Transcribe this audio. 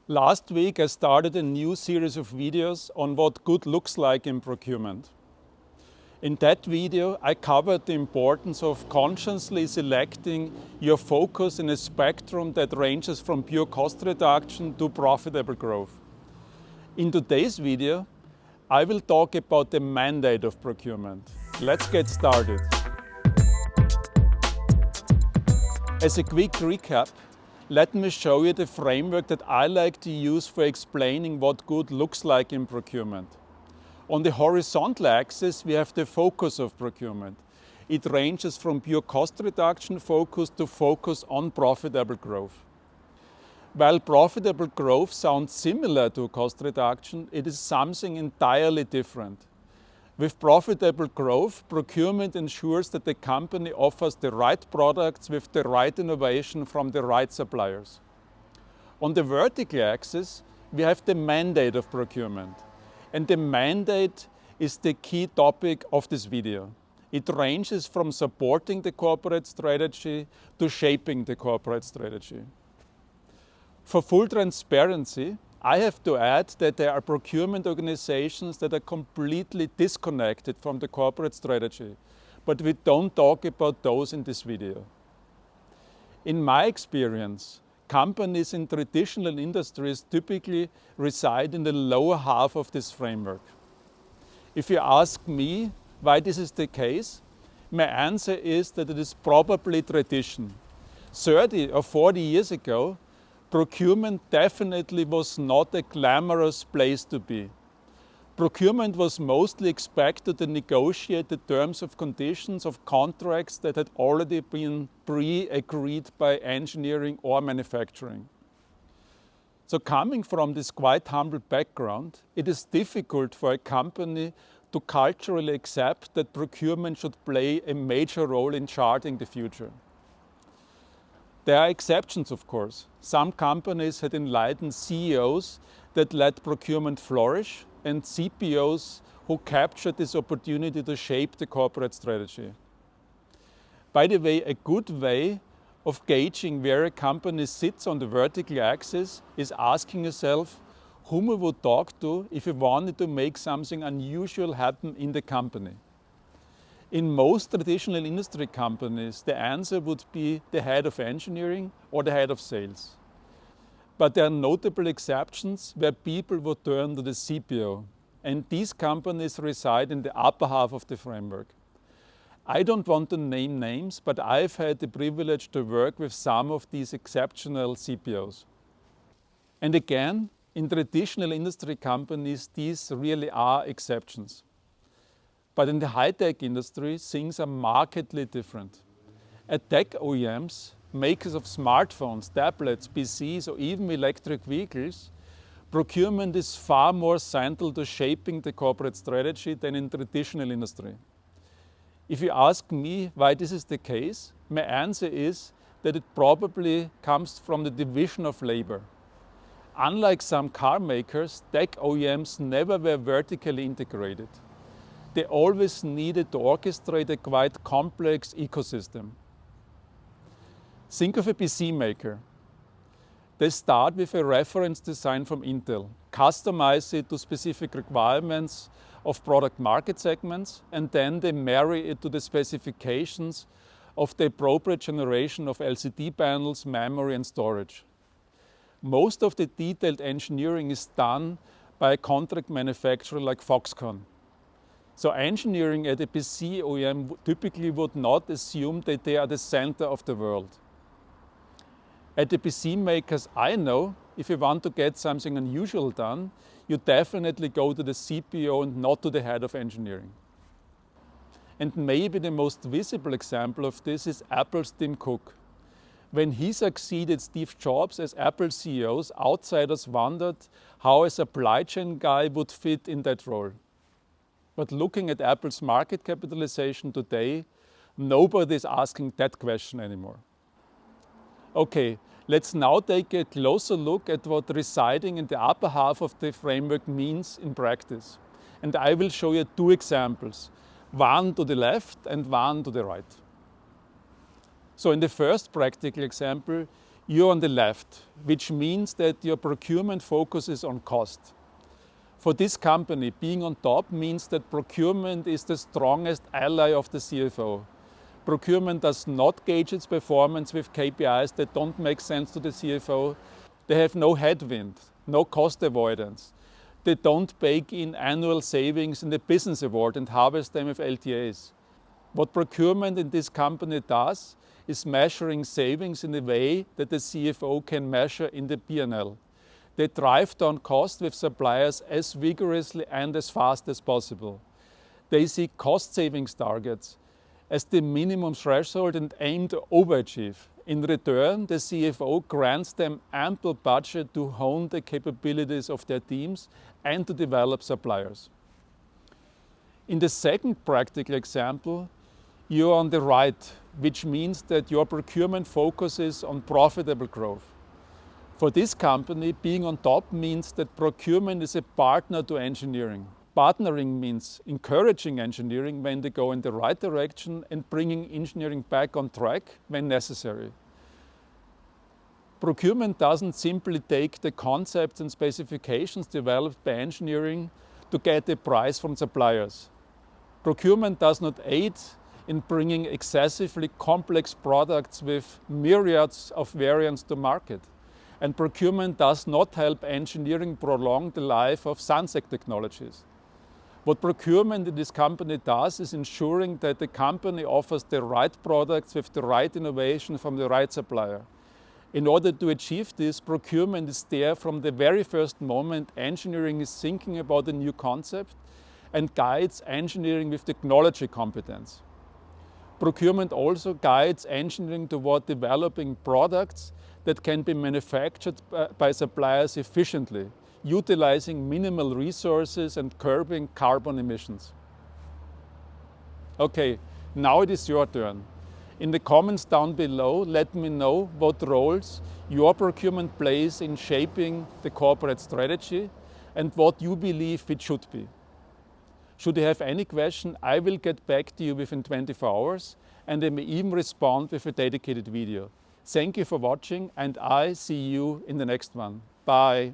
Last week I started a new series of videos on what good looks like in procurement. In that video I covered the importance of consciously selecting your focus in a spectrum that ranges from pure cost reduction to profitable growth. In today's video I will talk about the mandate of procurement. Let's get started. As a quick recap, let me show you the framework that I like to use for explaining what good looks like in procurement. On the horizontal axis, we have the focus of procurement. It ranges from pure cost reduction focus to focus on profitable growth. While profitable growth sounds similar to cost reduction, it is something entirely different. With profitable growth, procurement ensures that the company offers the right products with the right innovation from the right suppliers. On the vertical axis, we have the mandate of procurement. And the mandate is the key topic of this video. It ranges from supporting the corporate strategy to shaping the corporate strategy. For full transparency, I have to add that there are procurement organizations that are completely disconnected from the corporate strategy, but we don't talk about those in this video. In my experience, companies in traditional industries typically reside in the lower half of this framework. If you ask me why this is the case, my answer is that it is probably tradition. 30 or 40 years ago, procurement definitely was not a glamorous place to be. Procurement was mostly expected to negotiate the terms of conditions of contracts that had already been pre-agreed by engineering or manufacturing. So coming from this quite humble background, it is difficult for a company to culturally accept that procurement should play a major role in charting the future. There are exceptions, of course. Some companies had enlightened CEOs that let procurement flourish and CPOs who captured this opportunity to shape the corporate strategy. By the way, a good way of gauging where a company sits on the vertical axis is asking yourself whom you would talk to if you wanted to make something unusual happen in the company. In most traditional industry companies, the answer would be the head of engineering or the head of sales. But there are notable exceptions where people would turn to the CPO, and these companies reside in the upper half of the framework. I don't want to name names, but I've had the privilege to work with some of these exceptional CPOs. And again, in traditional industry companies, these really are exceptions. But in the high-tech industry, things are markedly different. At tech OEMs, makers of smartphones, tablets, PCs, or even electric vehicles, procurement is far more central to shaping the corporate strategy than in traditional industry. If you ask me why this is the case, my answer is that it probably comes from the division of labor. Unlike some car makers, tech OEMs never were vertically integrated. They always needed to orchestrate a quite complex ecosystem. Think of a PC maker. They start with a reference design from Intel, customize it to specific requirements of product market segments, and then they marry it to the specifications of the appropriate generation of LCD panels, memory, and storage. Most of the detailed engineering is done by a contract manufacturer like Foxconn. So engineering at a PC OEM typically would not assume that they are the center of the world. At the PC makers I know, if you want to get something unusual done, you definitely go to the CPO and not to the head of engineering. And maybe the most visible example of this is Apple's Tim Cook. When he succeeded Steve Jobs as Apple CEO, outsiders wondered how a supply chain guy would fit in that role. But looking at Apple's market capitalization today, nobody is asking that question anymore. Okay, let's now take a closer look at what residing in the upper half of the framework means in practice. And I will show you two examples, one to the left and one to the right. So in the first practical example, You're on the left, which means that your procurement focuses on cost. For this company, being on top means that procurement is the strongest ally of the CFO. Procurement does not gauge its performance with KPIs that don't make sense to the CFO. They have no headwind, no cost avoidance. They don't bake in annual savings in the business award and harvest them with LTAs. What procurement in this company does is measuring savings in a way that the CFO can measure in the P&L. They drive down costs with suppliers as vigorously and as fast as possible. They see cost savings targets as the minimum threshold and aim to overachieve. In return, the CFO grants them ample budget to hone the capabilities of their teams and to develop suppliers. In the second practical example, you're on the right, which means that your procurement focuses on profitable growth. For this company, being on top means that procurement is a partner to engineering. Partnering means encouraging engineering when they go in the right direction and bringing engineering back on track when necessary. Procurement doesn't simply take the concepts and specifications developed by engineering to get a price from suppliers. Procurement does not aid in bringing excessively complex products with myriads of variants to market. And procurement does not help engineering prolong the life of sunset technologies. What procurement in this company does is ensuring that the company offers the right products with the right innovation from the right supplier. In order to achieve this, procurement is there from the very first moment engineering is thinking about a new concept and guides engineering with technology competence. Procurement also guides engineering toward developing products that can be manufactured by suppliers efficiently, utilizing minimal resources and curbing carbon emissions. Okay, now it is your turn. In the comments down below, let me know what roles your procurement plays in shaping the corporate strategy and what you believe it should be. Should you have any question, I will get back to you within 24 hours and I may even respond with a dedicated video. Thank you for watching and I see you in the next one. Bye.